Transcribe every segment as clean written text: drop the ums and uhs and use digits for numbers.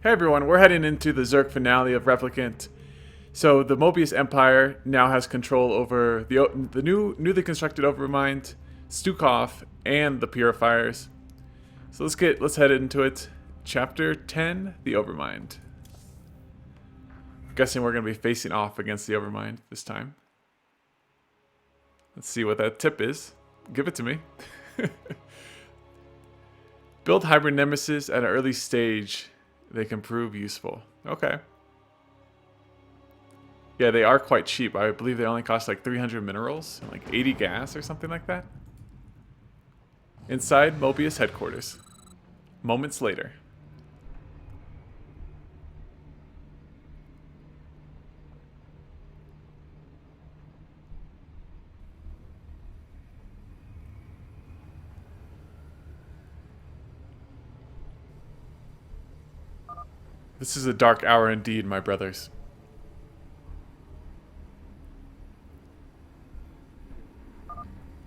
Hey everyone, we're heading into the Zerg finale of Replicant. So the Mobius Empire now has control over the newly constructed Overmind, Stukov, and the Purifiers. So let's head into it. Chapter 10, the Overmind. I'm guessing we're going to be facing off against the Overmind this time. Let's see what that tip is. Give it to me. Build hybrid nemesis at an early stage. They can prove useful. Okay. Yeah, they are quite cheap. I believe they only cost like 300 minerals and like 80 gas or something like that. Inside Mobius headquarters. Moments later. This is a dark hour indeed, my brothers.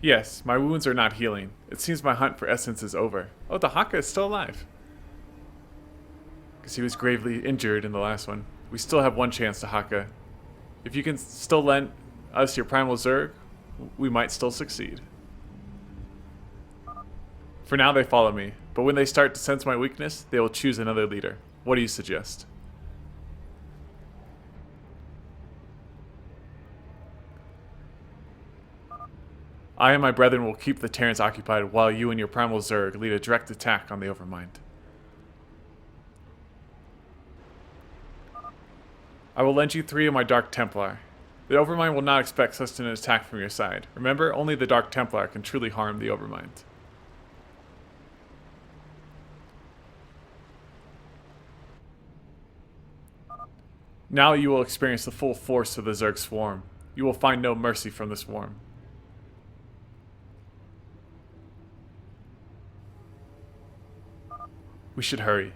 Yes, my wounds are not healing. It seems my hunt for essence is over. Oh, Dehaka is still alive. Because he was gravely injured in the last one. We still have one chance, Dehaka. If you can still lend us your primal Zerg, we might still succeed. For now they follow me, but when they start to sense my weakness, they will choose another leader. What do you suggest? I and my brethren will keep the Terrans occupied while you and your primal Zerg lead a direct attack on the Overmind. I will lend you 3 of my Dark Templar. The Overmind will not expect such an attack from your side. Remember, only the Dark Templar can truly harm the Overmind. Now you will experience the full force of the Zerg swarm. You will find no mercy from the swarm. We should hurry.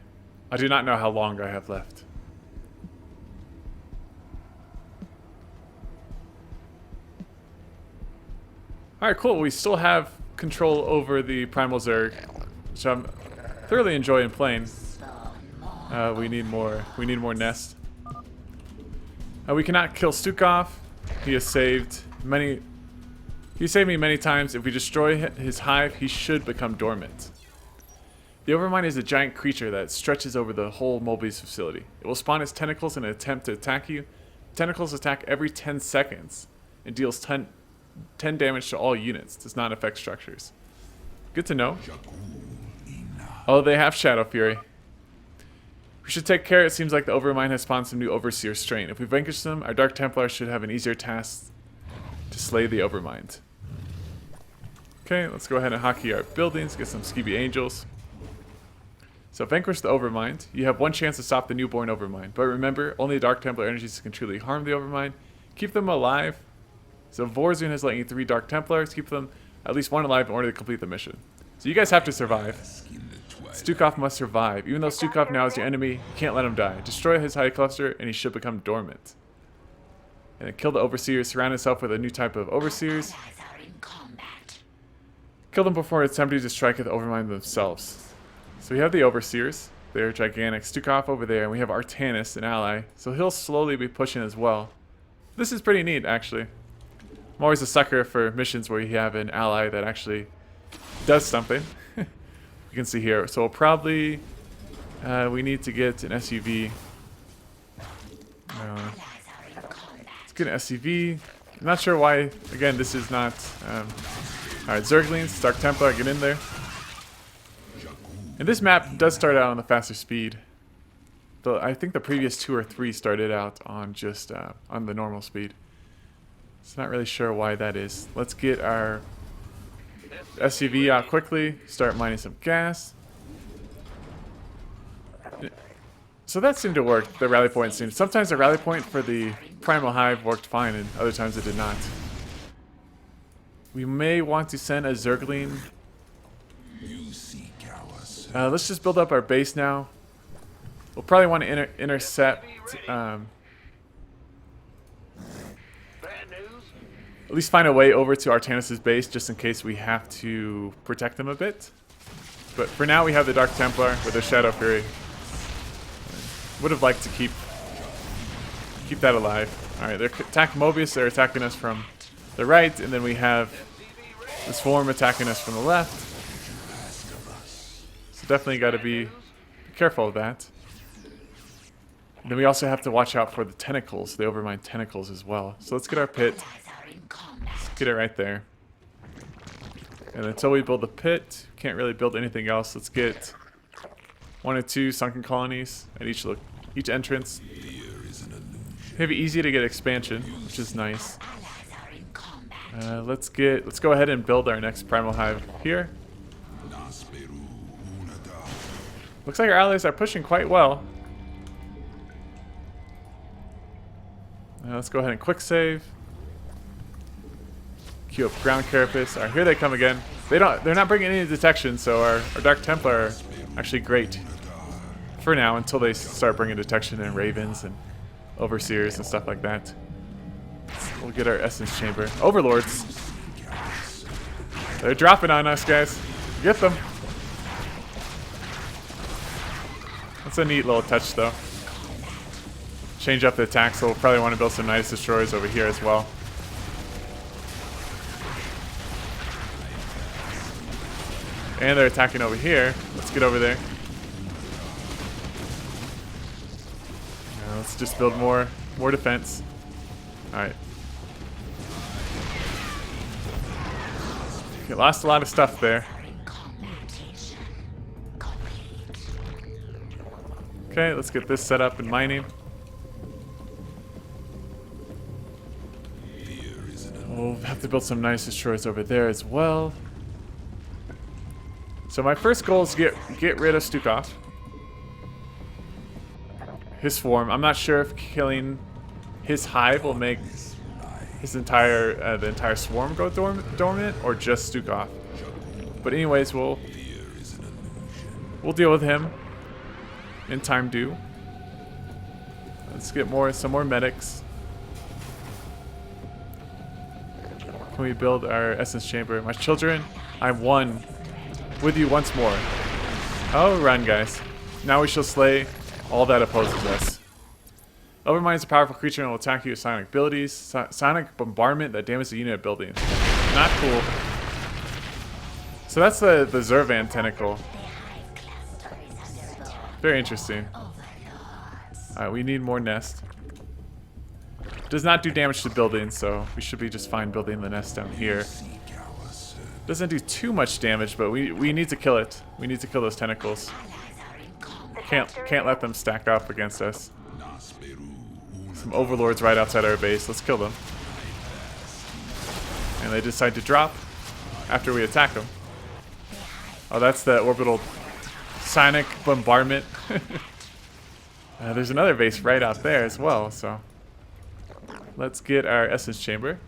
I do not know how long I have left. Alright, cool. We still have control over the Primal Zerg, which I'm thoroughly enjoying playing. We need more nests. We cannot kill Stukov. He has saved many. He saved me many times. If we destroy his hive, he should become dormant. The Overmind is a giant creature that stretches over the whole Mobius facility. It will spawn its tentacles in an attempt to attack you. Tentacles attack every 10 seconds and deals 10 damage to all units. Does not affect structures. Good to know. Oh, they have Shadow Fury. We should take care. It seems like the Overmind has spawned some new Overseer strain. If we vanquish them, our Dark Templar should have an easier task to slay the Overmind. Okay, let's go ahead and hockey our buildings, get some Skibby Angels. So vanquish the Overmind. You have one chance to stop the newborn Overmind. But remember, only the Dark Templar energies can truly harm the Overmind. Keep them alive. So Vorzun has let you 3 Dark Templars. Keep them at least 1 alive in order to complete the mission. So you guys have to survive. Stukov must survive. Even though Stukov now is your enemy, you can't let him die. Destroy his high cluster and he should become dormant. And then kill the Overseers. Surround himself with a new type of Overseers. Kill them before attempting to strike at the Overmind themselves. So we have the Overseers. They're gigantic. Stukov over there. And we have Artanis, an ally. So he'll slowly be pushing as well. This is pretty neat, actually. I'm always a sucker for missions where you have an ally that actually does something. You can see here. So we'll probably... we need to get an SUV. Let's get an SUV. I'm not sure why. Again, this is not... Alright, Zerglings, Dark Templar, get in there. And this map does start out on the faster speed. I think the previous 2 or 3 started out on just on the normal speed. So not really sure why that is. Let's get our SUV out quickly. Start mining some gas. So that seemed to work. The rally point seemed. Sometimes the rally point for the Primal Hive worked fine, and other times it did not. We may want to send a Zergling. Let's just build up our base now. We'll probably want to intercept. At least find a way over to Artanis' base just in case we have to protect them a bit. But for now we have the Dark Templar with their Shadow Fury. Would have liked to keep that alive. Alright, they're attacking Mobius. They're attacking us from the right. And then we have the Swarm attacking us from the left. So definitely got to be careful of that. And then we also have to watch out for the tentacles, the Overmind tentacles as well. So let's get our pit. Let's get it right there. And until we build the pit, can't really build anything else. Let's get 1 or 2 sunken colonies at each entrance. Maybe easy to get expansion, which is nice. Let's go ahead and build our next primal hive here. Looks like our allies are pushing quite well. Let's go ahead and quick save. Queue up ground carapace. Alright, here they come again. They're not bringing any detection, so our Dark Templar are actually great for now until they start bringing detection and ravens and overseers and stuff like that. We'll get our essence chamber. Overlords. They're dropping on us, guys. Get them. That's a neat little touch, though. Change up the attack, so we'll probably want to build some Nidus Destroyers over here as well. And they're attacking over here. Let's get over there. Let's just build more defense. Alright. Okay, lost a lot of stuff there. Okay, let's get this set up in mining. We'll have to build some nice destroyers over there as well. So my first goal is to get rid of Stukov. His swarm. I'm not sure if killing his hive will make his the entire swarm go dormant or just Stukov. But anyways, we'll deal with him in time due. Let's get some more medics. Can we build our essence chamber? My children, I'm one with you once more. Oh, run, guys. Now we shall slay all that opposes us. Overmind is a powerful creature and will attack you with sonic abilities. Sonic bombardment that damages the unit of building. Not cool. So that's the Zervan tentacle. Very interesting. Alright, we need more nest. Does not do damage to buildings, so we should be just fine building the nest down here. Doesn't do too much damage, but we need to kill it. We need to kill those tentacles. Can't let them stack up against us. Some overlords right outside our base. Let's kill them. And they decide to drop after we attack them. Oh, that's the orbital sonic bombardment. There's another base right out there as well, so let's get our essence chamber.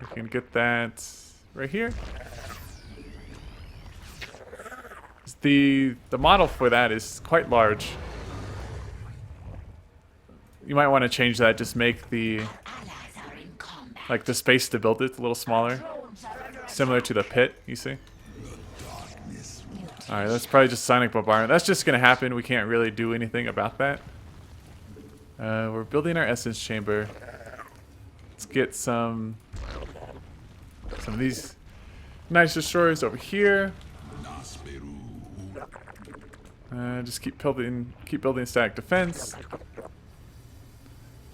We can get that right here. The model for that is quite large. You might want to change that, just make the space to build it a little smaller. Similar to the pit, you see? Alright, that's probably just sonic bombardment. That's just gonna happen. We can't really do anything about that. We're building our essence chamber. Let's get some of these nice destroyers over here. Just keep building static defense.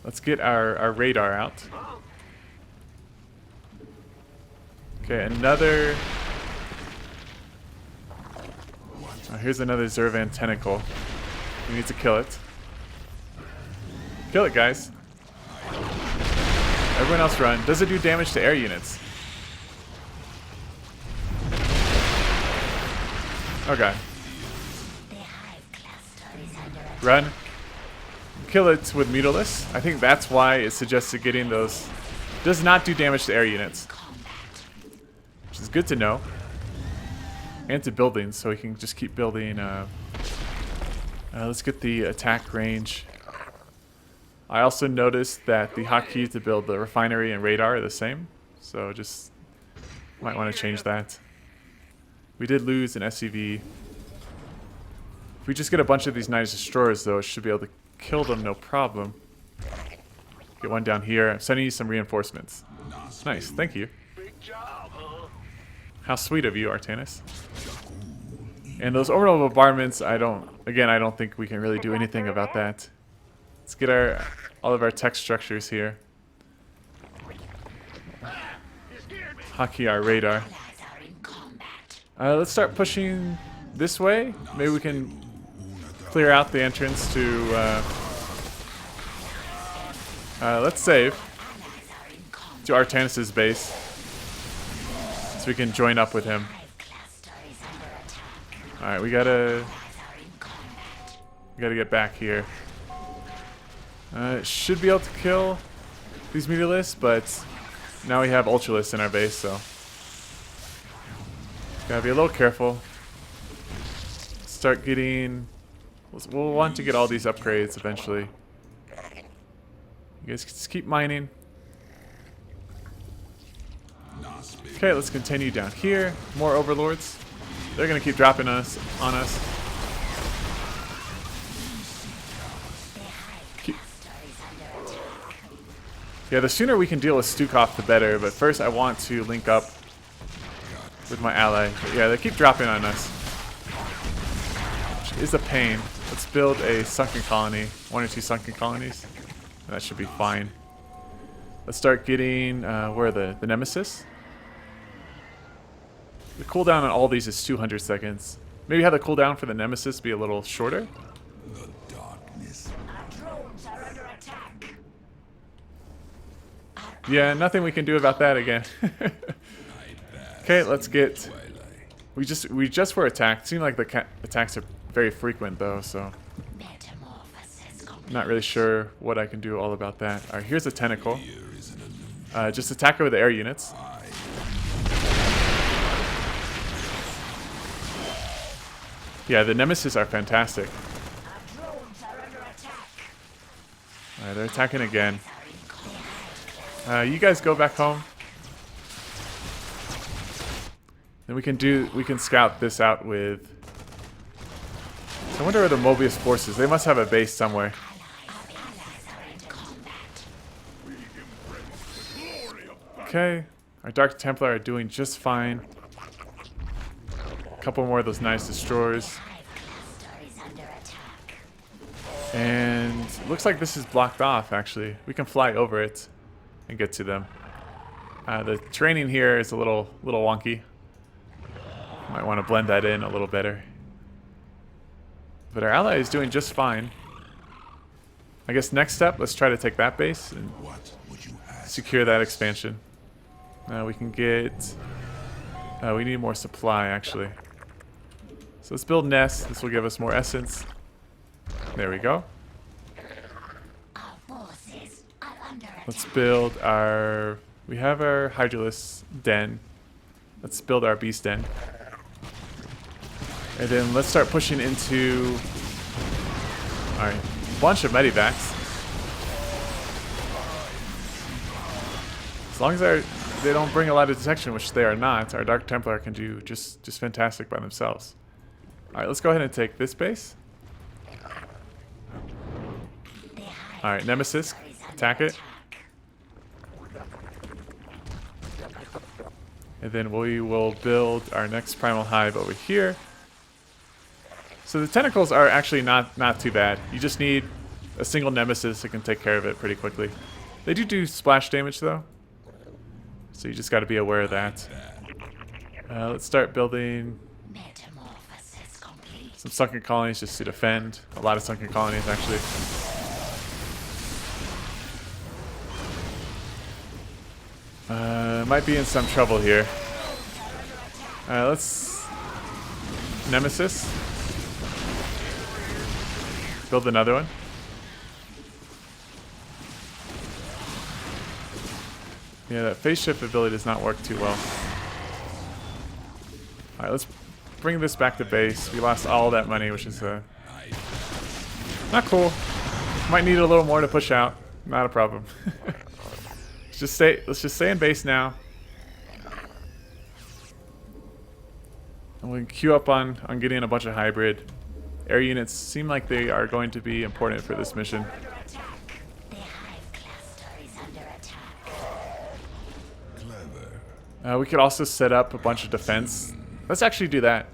Let's get our radar out. Okay, another. Oh, here's another Zervan tentacle. We need to kill it. Kill it, guys. Everyone else run. Does it do damage to air units? Okay. Run. Kill it with Mutilus. I think that's why it suggested getting those. Does not do damage to air units. Which is good to know. And to buildings, so we can just keep building. Let's get the attack range. I also noticed that the hotkeys to build the refinery and radar are the same. So just might want to change that. We did lose an SCV we just get a bunch of these nice destroyers, though, it should be able to kill them no problem. Get one down here. I'm sending you some reinforcements. Nice, thank you. How sweet of you, Artanis. And those orbital bombardments, I don't think we can really do anything about that. Let's get all of our tech structures here. Hockey our radar. Let's start pushing this way. Maybe we can clear out the entrance to... let's save to Artanis' base so we can join up with him. Alright, we gotta get back here. Should be able to kill these meteorlists, but now we have ultralists in our base, so gotta be a little careful. Start getting... We'll want to get all these upgrades eventually. You guys just keep mining. Okay, let's continue down here. More overlords. They're gonna keep dropping on us. Yeah, the sooner we can deal with Stukov, the better. But first, I want to link up with my ally. But yeah, they keep dropping on us, which is a pain. Let's build a sunken colony, 1 or 2 sunken colonies. And that should be fine. Let's start getting where are the Nemesis. The cooldown on all these is 200 seconds. Maybe have the cooldown for the Nemesis be a little shorter. The darkness. Yeah, nothing we can do about that again. Okay, let's get... We just were attacked. Seemed like the attacks are very frequent though, so... Not really sure what I can do all about that. Alright, here's a tentacle. Just attack her with the air units. Yeah, the Nemesis are fantastic. Alright, they're attacking again. You guys go back home. Then we can scout this out with... I wonder where the Mobius forces. They must have a base somewhere. Okay, our Dark Templar are doing just fine. A couple more of those nice destroyers. And looks like this is blocked off, actually. We can fly over it and get to them. The terrain here is a little wonky. Might want to blend that in a little better. But our ally is doing just fine. I guess next step, let's try to take that base and secure that expansion. We can get... we need more supply, actually. So let's build nests. This will give us more essence. There we go. Let's build our... We have our Hydralisk den. Let's build our beast den. And then let's start pushing into... Alright, a bunch of medivacs. As long as they don't bring a lot of detection, which they are not, our Dark Templar can do just fantastic by themselves. Alright, let's go ahead and take this base. Alright, Nemesis, attack it. And then we will build our next Primal Hive over here. So the tentacles are actually not too bad. You just need a single Nemesis that can take care of it pretty quickly. They do splash damage though, so you just got to be aware of that. Let's start building some sunken colonies just to defend. A lot of sunken colonies actually. Might be in some trouble here. Let's Nemesis. Build another one. Yeah, that phase shift ability does not work too well. Alright, let's bring this back to base. We lost all that money, which is not cool. Might need a little more to push out. Not a problem. Let's just stay in base now. And we can queue up on getting a bunch of hybrid. air units seem like they are going to be important for this mission. We could also set up a bunch of defense. Let's actually do that,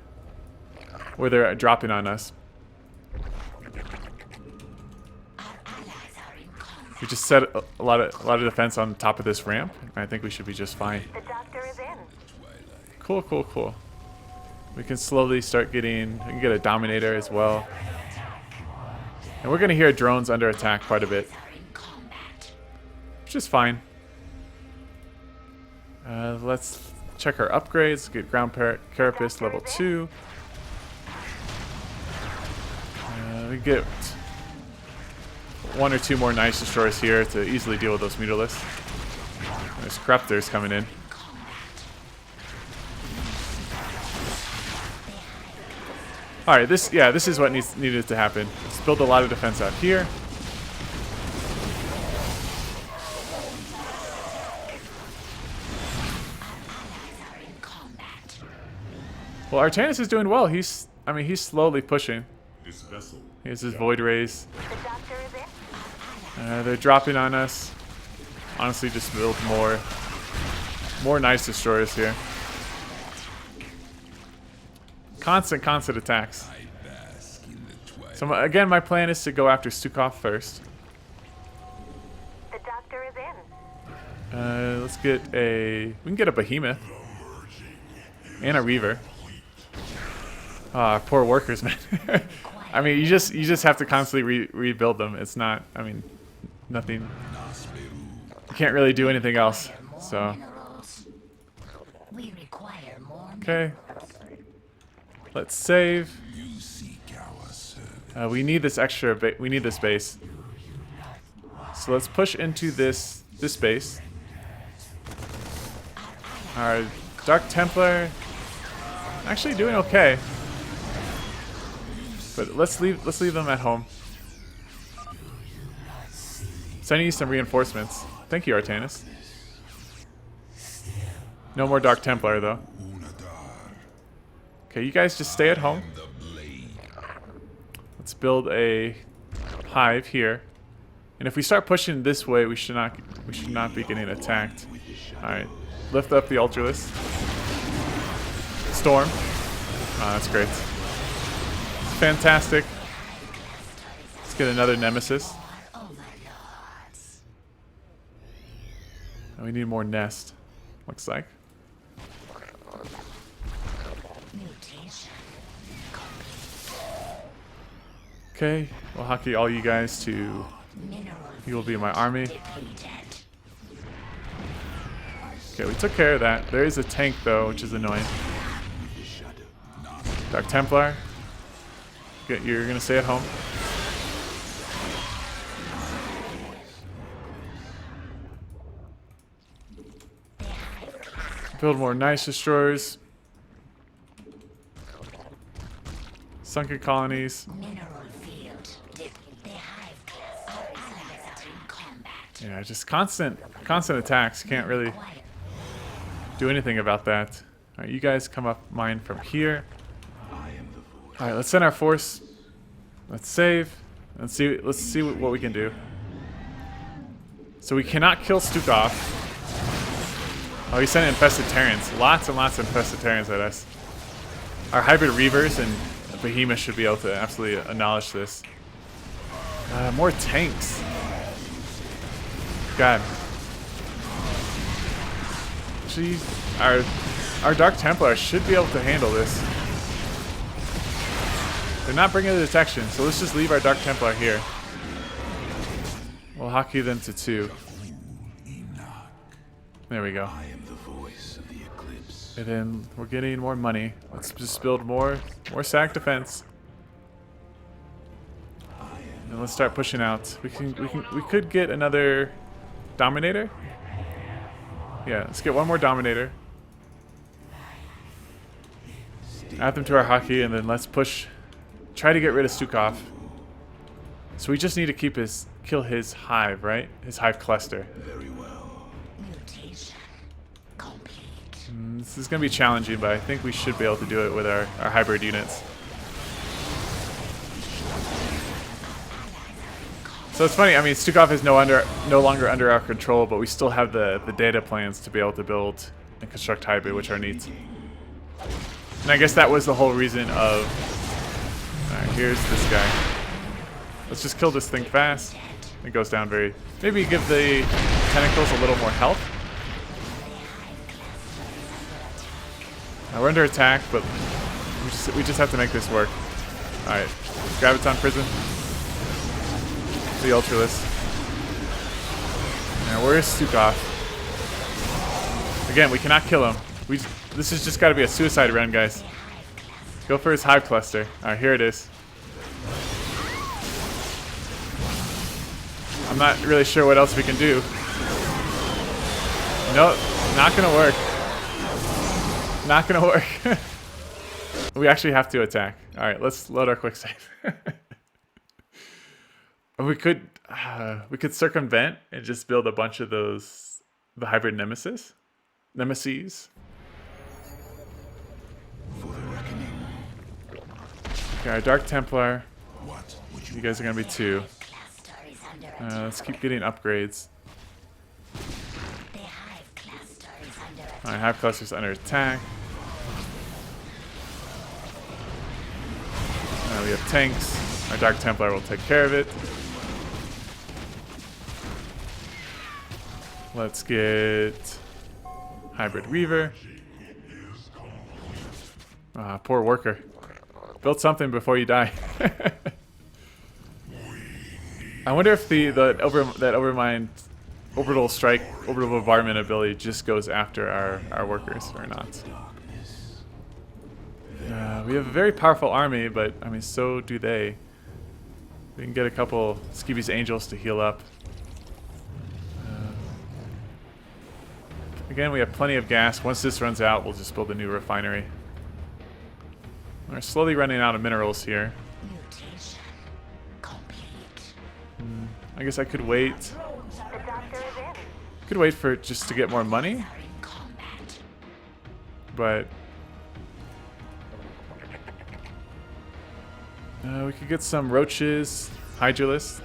where they're dropping on us. We just set a lot of defense on top of this ramp. I think we should be just fine. The doctor is in. Cool, cool, cool. We can slowly start getting. We can get a Dominator as well, and we're gonna hear drones under attack quite a bit, which is fine. Let's check our upgrades. Get ground carapace level 2. We get 1 or 2 more Nice Destroyers here to easily deal with those Mutilus. There's Corruptors coming in. Alright, this is what needed to happen. Let's build a lot of defense out here. Well, Artanis is doing well. He's slowly pushing. He has his Void Rays. The doctor is in. They're dropping on us. Honestly, just build more Nice Destroyers here. Constant attacks. So again, my plan is to go after Stukov first. The doctor is in. Let's get we can get a Behemoth and a Reaver. Poor workers, man. I mean, you just have to constantly rebuild them. It's not. I mean, nothing. You can't really do anything else. So. Okay. Let's save. We need this extra. We need this base. So let's push into this base. Our Dark Templar actually doing okay. But let's leave them at home. Sending you some reinforcements. Thank you, Artanis. No more Dark Templar though. Okay, you guys just stay at home. Let's build a hive here. And if we start pushing this way, we should not be getting attacked. Alright. Lift up the Ultralisk. Storm. Oh, that's great. Fantastic. Let's get another Nemesis. And we need more nest, looks like. Okay, we'll hockey all you guys to... You will be my army. Okay, we took care of that. There is a tank though, which is annoying. Dark Templar. You're gonna stay at home. Build more Nice Destroyers. Sunken colonies. Yeah, just constant attacks. Can't really do anything about that. Alright, you guys come up mine from here. Alright, let's send our force. Let's save. Let's see what we can do. So we cannot kill Stukov. Oh, he sent Infested Terrans. Lots and lots of Infested Terrans at us. Our Hybrid Reavers and Behemoth should be able to absolutely annihilate this. More tanks. God. Jeez. Our Dark Templar should be able to handle this. They're not bringing the detection, so let's just leave our Dark Templar here. We'll hockey them to 2. There we go. And then we're getting more money. Let's just build more SAC defense. And let's start pushing out. We could get another Dominator. Yeah, let's get one more Dominator. Add them to our hockey, and then let's push. Try to get rid of Stukov. So we just need to kill his hive, right? His hive cluster. Very well. Mutation complete. This is gonna be challenging, but I think we should be able to do it with our hybrid units. So it's funny, I mean, Stukov is no longer under our control, but we still have the data plans to be able to build and construct hybrid, which are neat. And I guess that was the whole reason of... Alright, here's this guy. Let's just kill this thing fast. It goes down very... Maybe give the tentacles a little more health. We're under attack, but we just have to make this work. Alright, Graviton Prison. The Ultralist. Now, where is Stukov? Again, we cannot kill him. This has just got to be a suicide run, guys. Go for his hive cluster. Alright, here it is. I'm not really sure what else we can do. Nope, not gonna work. Not gonna work. We actually have to attack. Alright, let's load our quick save. We could circumvent and just build a bunch of the hybrid nemesis. Okay, our Dark Templar. You guys are gonna be 2. Let's keep getting upgrades. Alright, Hive Cluster's under attack. We have tanks. Our Dark Templar will take care of it. Let's get Hybrid Weaver. Ah, poor worker. Build something before you die. I wonder if that Overmind orbital strike, orbital bombardment ability just goes after our workers or not. We have a very powerful army, but I mean, so do they. We can get a couple Skeevy's Angels to heal up. Again, we have plenty of gas. Once this runs out, we'll just build a new refinery. We're slowly running out of minerals here. I guess I could wait. Could wait for just to get more money. But we could get some roaches, Hydralis,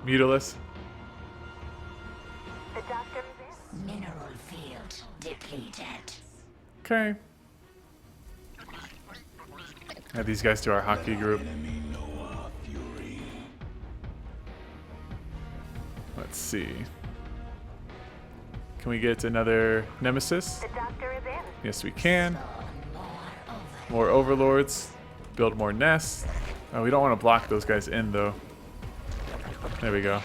Mutalis. Mineral field depleted. Okay. Add these guys to our hockey group. Let's see. Can we get another nemesis? The doctor is in. Yes, we can. More overlords. Build more nests. Oh, we don't want to block those guys in, though. There we go.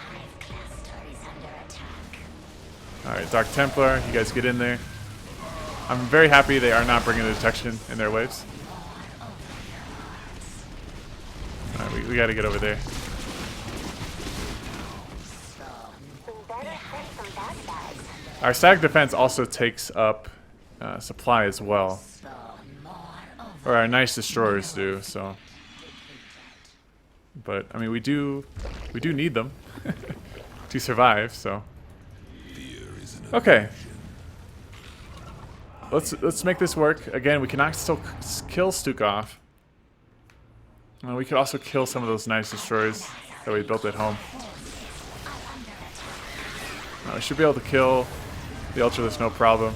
Alright, Dark Templar, you guys get in there. I'm very happy they are not bringing the detection in their waves. Alright, we gotta get over there. Our Stag Defense also takes up supply as well. Or our Nice Destroyers do, so. But, I mean, we do need them to survive, so. Okay. Let's make this work. Again, we cannot still kill Stukov. We could also kill some of those Nice Destroyers that we built at home. We should be able to kill the Ultralist, no problem.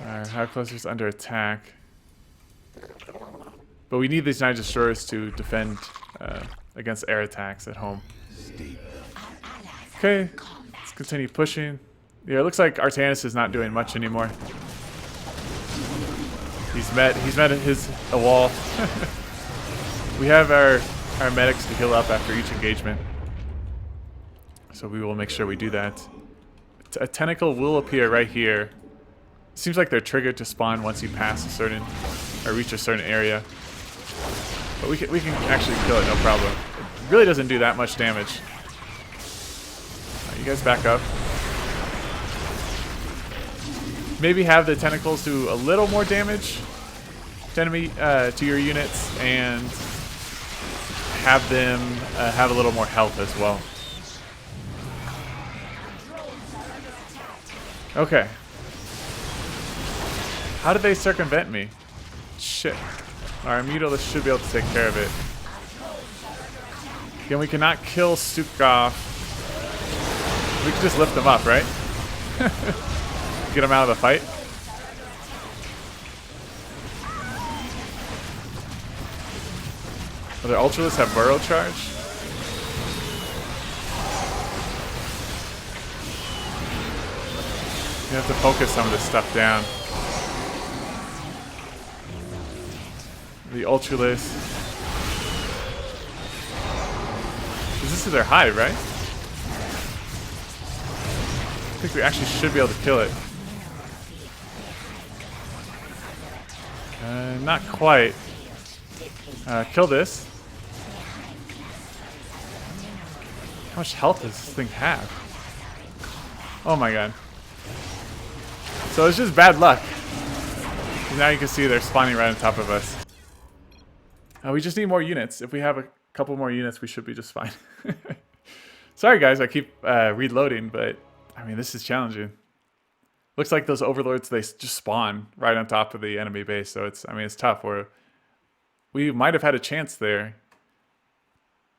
Our Hive Cluster's under attack. But we need these Night Destroyers to defend against air attacks at home. Okay, let's continue pushing. Yeah, it looks like Artanis is not doing much anymore. He's met a wall. We have our medics to heal up after each engagement. So we will make sure we do that. A tentacle will appear right here. Seems like they're triggered to spawn once you pass a certain, or reach a certain area. But we can actually kill it, no problem. It really doesn't do that much damage. You guys back up. Maybe have the tentacles do a little more damage to your units, and have them have a little more health as well. Okay. How did they circumvent me? Shit. Our Mutalisk should be able to take care of it. Again, we cannot kill Stukov. We can just lift him up, right? Get him out of the fight. Oh, their Ultralists have Burrow Charge. You have to focus some of this stuff down. The Ultralisk. This is their hive, right? I think we actually should be able to kill it. Not quite. Kill this. How much health does this thing have? Oh my god. So it's just bad luck. Now you can see they're spawning right on top of us. We just need more units. If we have a couple more units, we should be just fine. Sorry guys, I keep reloading, but I mean, this is challenging. Looks like those overlords, they just spawn right on top of the enemy base, so it's, I mean, it's tough. We might have had a chance there,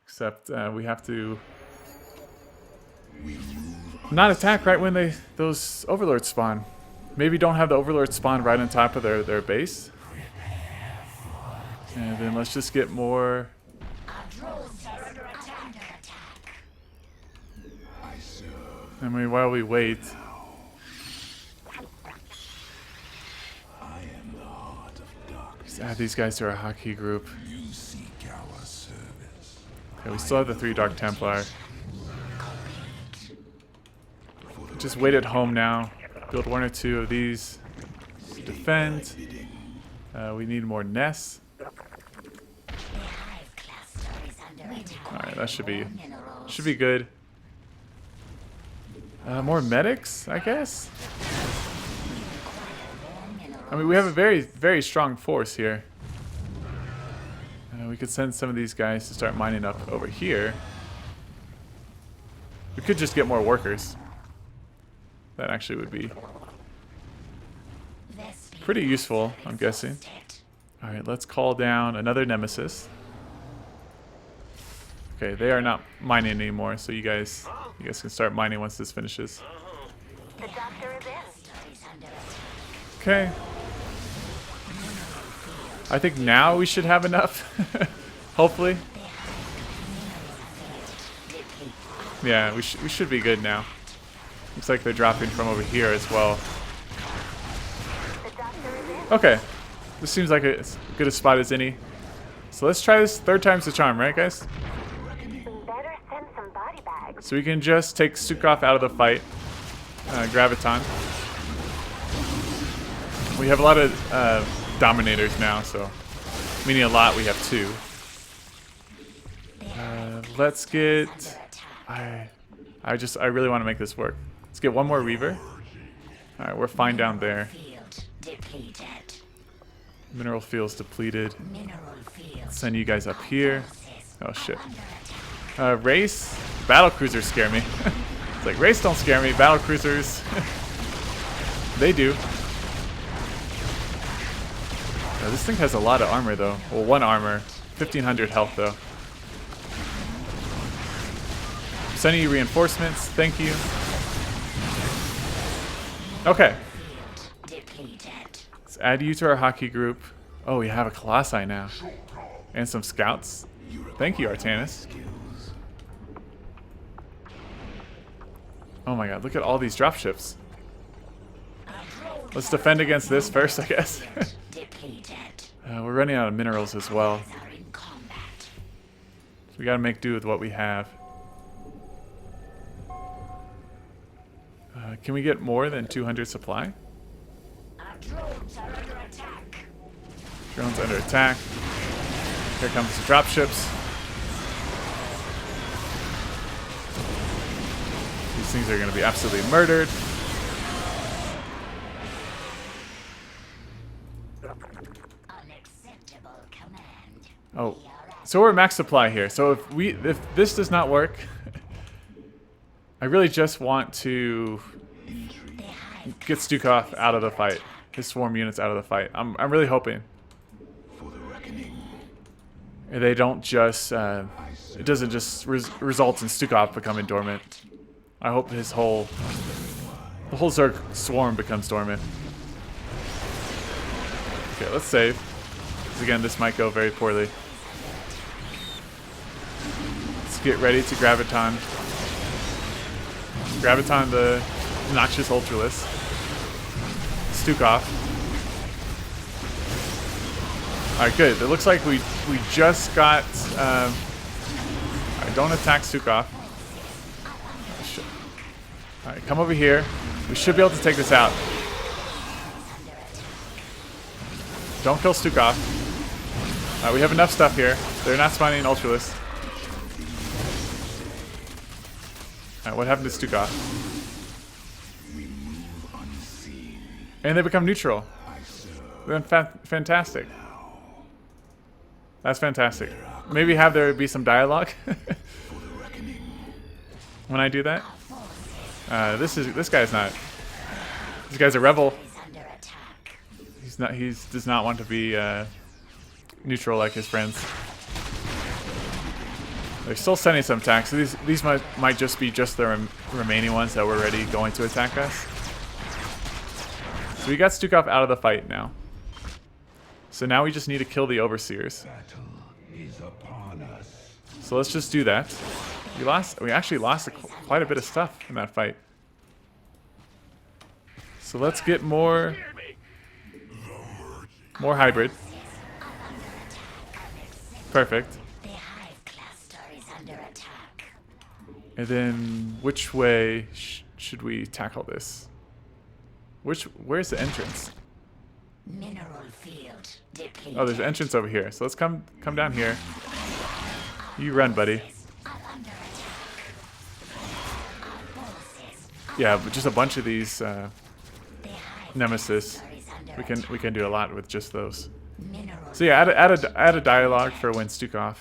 except we have to not attack right when those overlords spawn. Maybe don't have the overlords spawn right on top of their base. And then let's just get more. I mean, while we wait. Just add these guys to our hockey group. Okay, we still have the 3 Dark Templar. Just wait at home now. Build 1 or 2 of these. Defend. We need more nests. Alright, that should be good. More medics, I guess? I mean, we have a very, very strong force here. We could send some of these guys to start mining up over here. We could just get more workers. That actually would be pretty useful, I'm guessing. Alright, let's call down another Nemesis. Okay, they are not mining anymore, so you guys can start mining once this finishes. The doctor is in. Okay. I think now we should have enough. Hopefully. Yeah, we should be good now. Looks like they're dropping from over here as well. Okay. This seems like as good a spot as any. So let's try this 3rd time's the charm, right guys? Better send some body bags. So we can just take Stukov out of the fight. Graviton. We have a lot of Dominators now, so meaning a lot, we have 2. Let's get... I really want to make this work. Let's get 1 more Reaver. Alright, we're fine down there. Mineral field's depleted. Send you guys up here. Oh shit. Race. Battle cruisers scare me. It's like, race don't scare me. Battle cruisers. They do. This thing has a lot of armor though. Well, 1 armor. 1500 health though. Sending you reinforcements. Thank you. Okay. Let's add you to our hockey group. Oh, we have a Colossi now. And some scouts. Thank you, Artanis. Oh my god, look at all these dropships. Let's defend against this first, I guess. We're running out of minerals as well. So we gotta make do with what we have. Can we get more than 200 supply? Drones under attack. Here comes the dropships. These things are going to be absolutely murdered. Oh, so we're max supply here. So if this does not work, I really just want to get Stukov out of the fight. His swarm units out of the fight. I'm really hoping. And they don't just, it doesn't just result in Stukov becoming dormant. I hope the whole Zerg swarm becomes dormant. Okay, let's save. 'Cause again, this might go very poorly. Let's get ready to Graviton. Graviton the noxious Ultralisk. Stukov. Alright, good. It looks like we just got... Alright, don't attack Stukov. Alright, come over here. We should be able to take this out. Don't kill Stukov. We have enough stuff here. They're not spawning an Ultralisk. Alright, what happened to Stukov? And they become neutral. Then fantastic. That's fantastic. Maybe have there be some dialogue when I do that. This guy's not. This guy's a rebel. He's not. He does not want to be neutral like his friends. They're still sending some attacks. So these might just be the remaining ones that were already going to attack us. So we got Stukov out of the fight now. So now we just need to kill the Overseers. So let's just do that. We actually lost quite a bit of stuff in that fight. So let's get more hybrid. Perfect. And then which way should we tackle this? Where's the entrance? Mineral field depleted. Oh, there's an entrance over here. So let's come down here. You run, buddy. Yeah, but just a bunch of these nemesis. We can do a lot with just those. So yeah, add a dialogue for when Stukov,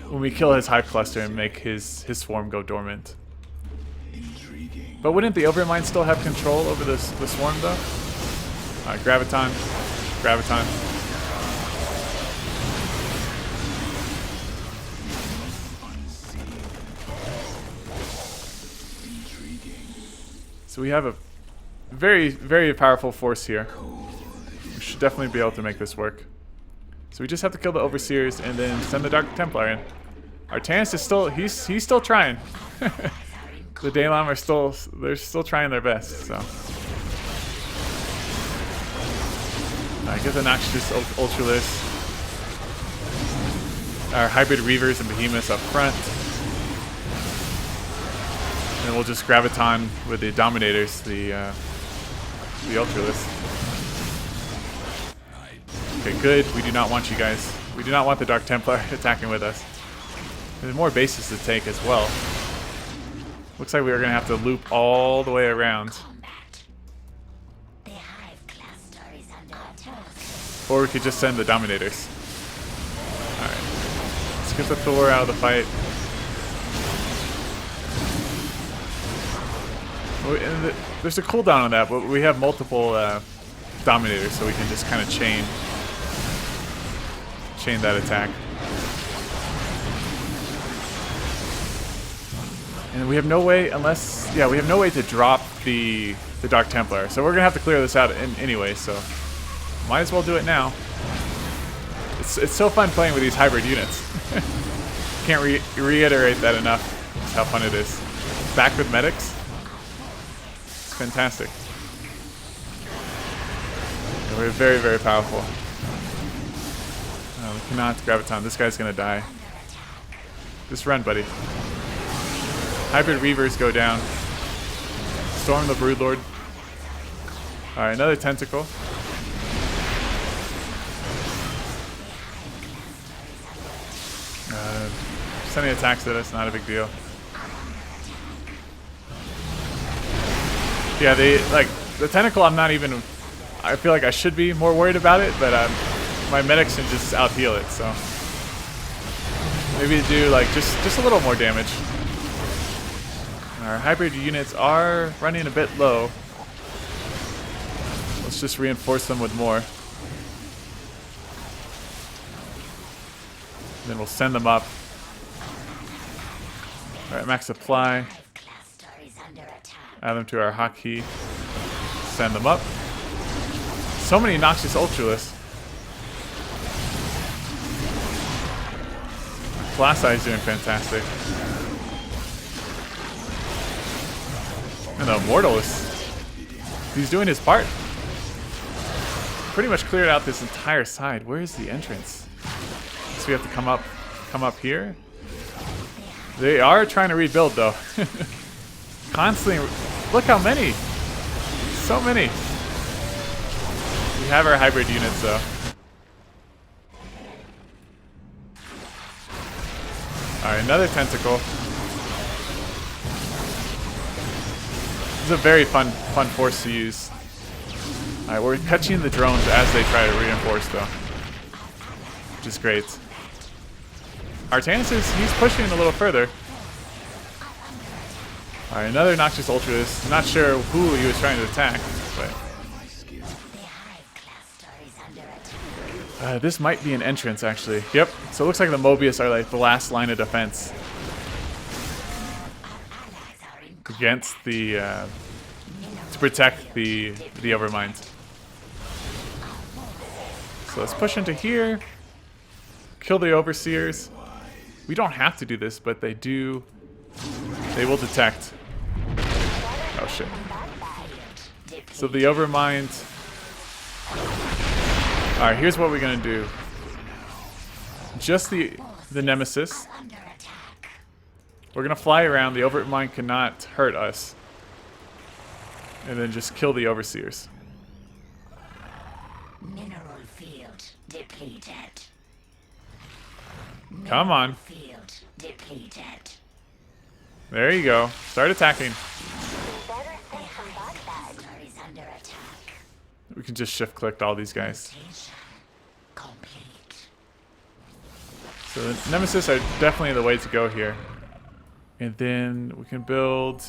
when we kill his hive cluster and make his swarm go dormant. But wouldn't the Overmind still have control over the swarm though? Graviton. So we have a very, very powerful force here. We should definitely be able to make this work. So we just have to kill the Overseers and then send the Dark Templar in. Artanis is still, he's still trying. The Daylon they're still trying their best, so. Get the Noxious Ultralisk. Our Hybrid Reavers and Behemoths up front. And we'll just Graviton with the Dominators, the Ultralisk. Okay, good. We do not want you guys. We do not want the Dark Templar attacking with us. There's more bases to take as well. Looks like we are going to have to loop all the way around. Or we could just send the Dominators. Alright. Let's get the Thor out of the fight. There's a cooldown on that, but we have multiple Dominators, so we can just kind of chain that attack. And we have no way, we have no way to drop the Dark Templar. So we're gonna have to clear this out anyway. So might as well do it now. It's so fun playing with these hybrid units. Can't reiterate that enough. Just how fun it is. Back with medics. It's fantastic. And we're very, very powerful. We cannot Graviton. This guy's gonna die. Just run, buddy. Hybrid Reavers go down. Storm the Broodlord. Alright, another Tentacle. Sending attacks at us, not a big deal. Yeah, the Tentacle, I'm not even... I feel like I should be more worried about it, but my medics can just out-heal it, so... Maybe do, just a little more damage. Our hybrid units are running a bit low. Let's just reinforce them with more. Then we'll send them up. Alright, max supply. Add them to our hotkey. Send them up. So many Noxious Ultralists. Glass Eye's doing fantastic. And the Immortal he's doing his part. Pretty much cleared out this entire side. Where is the entrance? So we have to come up here. They are trying to rebuild though. Constantly. Look how many. So many. We have our hybrid units though. Alright, another tentacle. This is a very fun force to use. Alright, we're catching the drones as they try to reinforce though. Which is great. Artanis he's pushing a little further. Alright, another Noxious Ultralist. Not sure who he was trying to attack, but this might be an entrance, actually. Yep. So it looks like the Mobius are like the last line of defense against the to protect the Overmind. So let's push into here. Kill the Overseers. We don't have to do this, but they do. They will detect. Oh shit. So the Overmind. Alright, here's what we're gonna do. Just the Nemesis. We're gonna fly around. The Overmind cannot hurt us. And then just kill the Overseers. Mineral field depleted. Come on. Field depleted. There you go. Start attacking. Better send some body bags. Is under attack. We can just shift click all these guys. Complete. So the Nemesis are definitely the way to go here. And then we can build.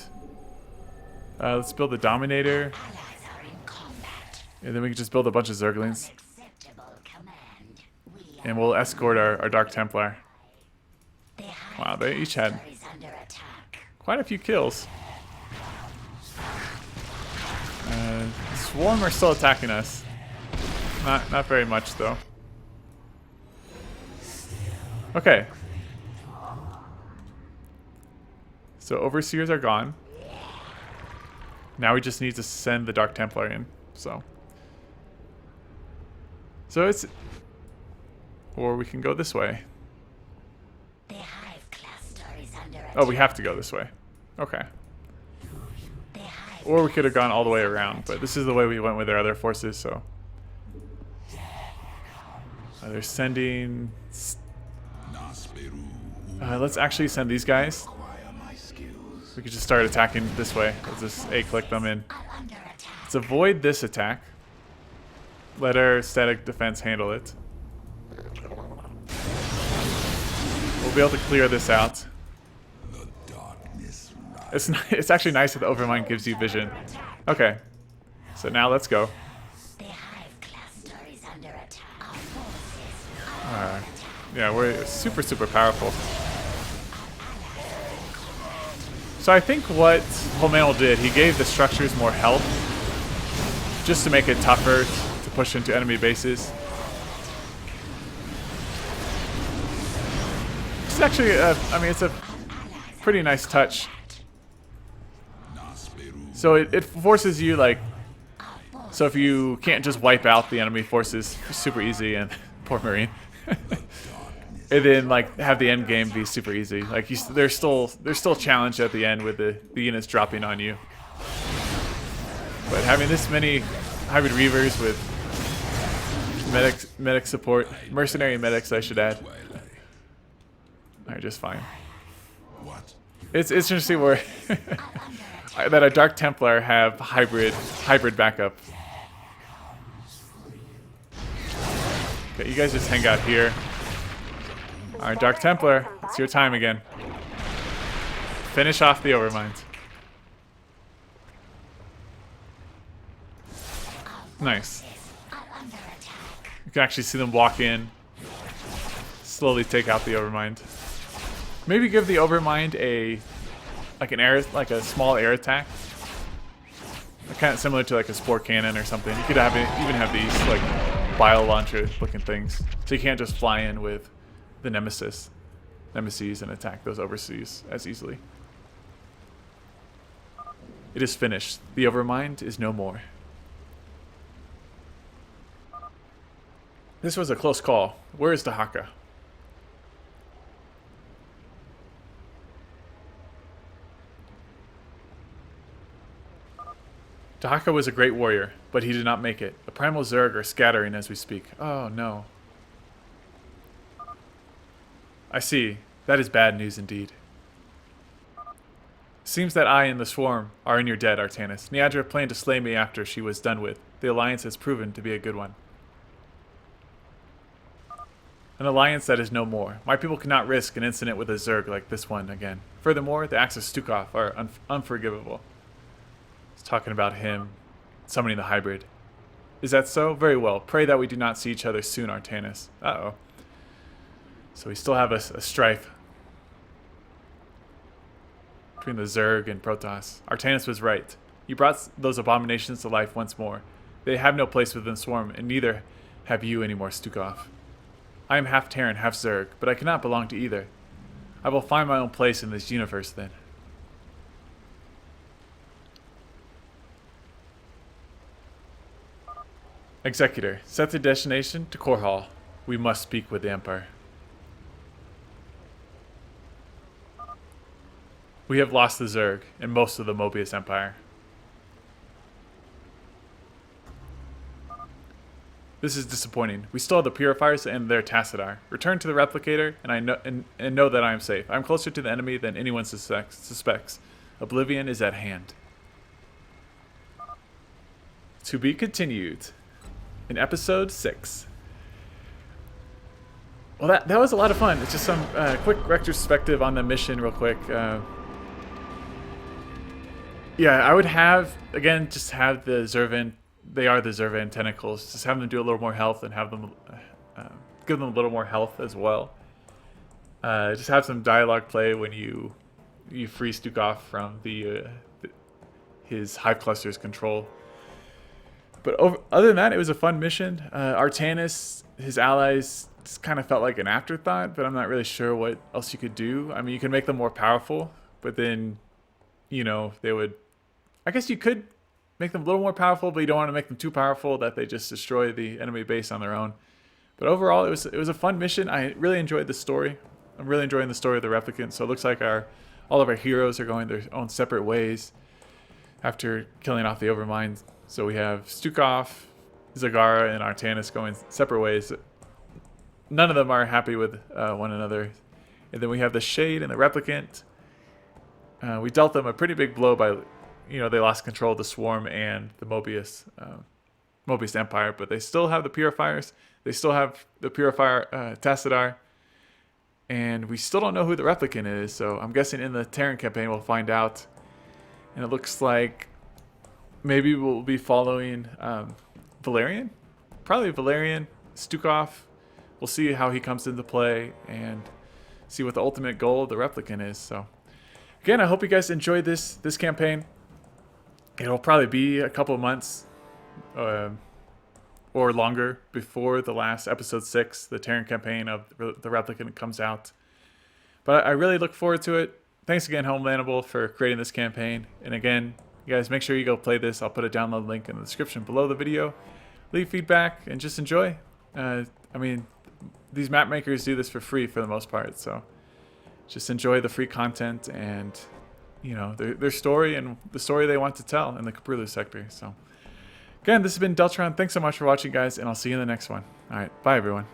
Let's build the Dominator. Allies are in combat. And then we can just build a bunch of Zerglings. Acceptable command. We And we'll escort our Dark Templar. the Wow, they each had is under attack. quite a few kills. Swarm are still attacking us. Not very much though. Okay. So Overseers are gone. Now we just need to send the Dark Templar in. So it's, or we can go this way. The hive cluster is under attack. Oh, we have to go this way. Okay. The hive Or we could have gone all the way around, but this is the way we went with our other forces, so. They're sending. Let's actually send these guys. We could just start attacking this way. Let's just A-click them in. under attack. Let's avoid this attack. Let our static defense handle it. We'll be able to clear this out. It's actually nice that the Overmind gives you vision. Okay. So now let's go. The hive cluster is under attack. Our forces Yeah, we're super powerful. So I think what Hultmanable did, he gave the structures more health, just to make it tougher to push into enemy bases. It's actually, I mean, it's a pretty nice touch. So it forces you, like, so if you can't just wipe out the enemy forces super easy, and poor Marine. And then like have the end game be super easy. Like there's still challenged at the end with the units dropping on you. But having this many hybrid reavers with medic support, mercenary medics I should add, are just fine. It's interesting where that a Dark Templar have hybrid backup. Okay, you guys just hang out here. Alright, Dark Templar, it's your time again. Finish off the Overmind. Nice. You can actually see them walk in. slowly take out the Overmind. Maybe give the Overmind like a small air attack. Kind of similar to like a spore cannon or something. You could even have these like bile launcher looking things. So you can't just fly in with the nemesis and attack those overseas as easily. It is finished. The Overmind is no more. This was a close call. Where is Dehaka? Dehaka was a great warrior, but he did not make it. The primal Zerg are scattering as we speak. Oh no. I see. That is bad news indeed. Seems that I and the Swarm are in your debt, Artanis. Niadra planned to slay me after she was done with. The alliance has proven to be a good one. An alliance that is no more. My people cannot risk an incident with a Zerg like this one again. Furthermore, the acts of Stukov are unforgivable. It's talking about him summoning the hybrid. Is that so? Very well. Pray that we do not see each other soon, Artanis. Uh-oh. So we still have a strife between the Zerg and Protoss. Artanis was right. You brought those abominations to life once more. They have no place within the Swarm, and neither have you anymore, Stukov. I am half Terran, half Zerg, but I cannot belong to either. I will find my own place in this universe then. Executor, set the destination to Core Hall. We must speak with the Empire. We have lost the Zerg and most of the Mobius Empire. This is disappointing. We still have the Purifiers and their Tyrador. Return to the Replicator, and know that I am safe. I am closer to the enemy than anyone suspects. Oblivion is at hand. To be continued in episode 6. Well, that was a lot of fun. It's just some quick retrospective on the mission real quick. Yeah, I would have, again, just have the Zervan. They are the Zervan tentacles. Just have them do a little more health and have them give them a little more health as well. Just have some dialogue play when you free Stukov from his hive cluster's control. But other than that, it was a fun mission. Artanis, his allies, just kind of felt like an afterthought, but I'm not really sure what else you could do. I mean, you can make them more powerful, but then, you know, they would... I guess you could make them a little more powerful, but you don't want to make them too powerful that they just destroy the enemy base on their own. But overall, it was a fun mission. I really enjoyed the story. I'm really enjoying the story of the Replicant. So it looks like all of our heroes are going their own separate ways after killing off the Overmind. So we have Stukov, Zagara, and Artanis going separate ways. None of them are happy with one another. And then we have the Shade and the Replicant. We dealt them a pretty big blow by... You know, they lost control of the Swarm and the Mobius Empire, but they still have the Purifiers. They still have the Purifier Tyrador, and we still don't know who the Replicant is. So I'm guessing in the Terran campaign we'll find out. And it looks like maybe we'll be following Valerian, probably Valerian, Stukov. We'll see how he comes into play and see what the ultimate goal of the Replicant is. So again, I hope you guys enjoyed this campaign. It'll probably be a couple of months or longer before the last episode 6, the Terran campaign of the Replicant, comes out. But I really look forward to it. Thanks again, Hultmanable, for creating this campaign. And again, you guys, make sure you go play this. I'll put a download link in the description below the video. Leave feedback and just enjoy. I mean, these map makers do this for free for the most part, so just enjoy the free content and... you know, their story and the story they want to tell in the Caprulu sector. So, again, this has been Deltron. Thanks so much for watching, guys, and I'll see you in the next one. All right, bye, everyone.